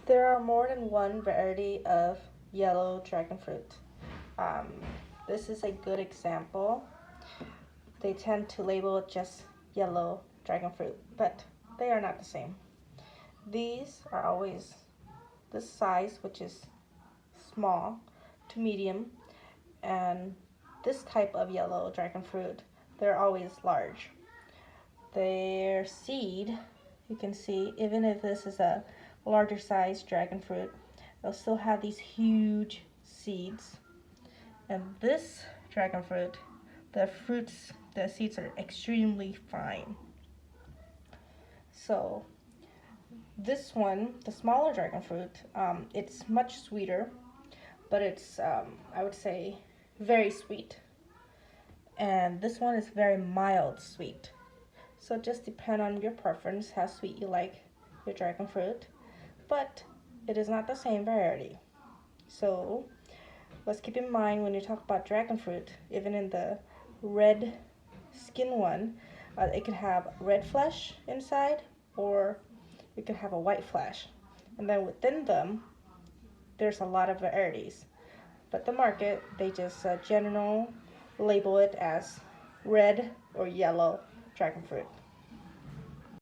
There are more than one variety of yellow dragon fruit. Um, this is a good example. They tend to label it just yellow dragon fruit, but they are not the same. These are always this size, which is small to medium, and this type of yellow dragon fruit, they're always large. Their seed, you can see, even if this is a larger size dragon fruit, they'll still have these huge seeds. And this dragon fruit, the seeds are extremely fine. So this one, the smaller dragon fruit, it's much sweeter, but it's, I would say, very sweet. And this one is very mild sweet. So just depend on your preference how sweet you like your dragon fruit, but it is not the same variety. So let's keep in mind when you talk about dragon fruit, even in the red skin one, it could have red flesh inside, or it could have a white flesh. And then within them, there's a lot of varieties. But the market, they just general label it as red or yellow dragon fruit.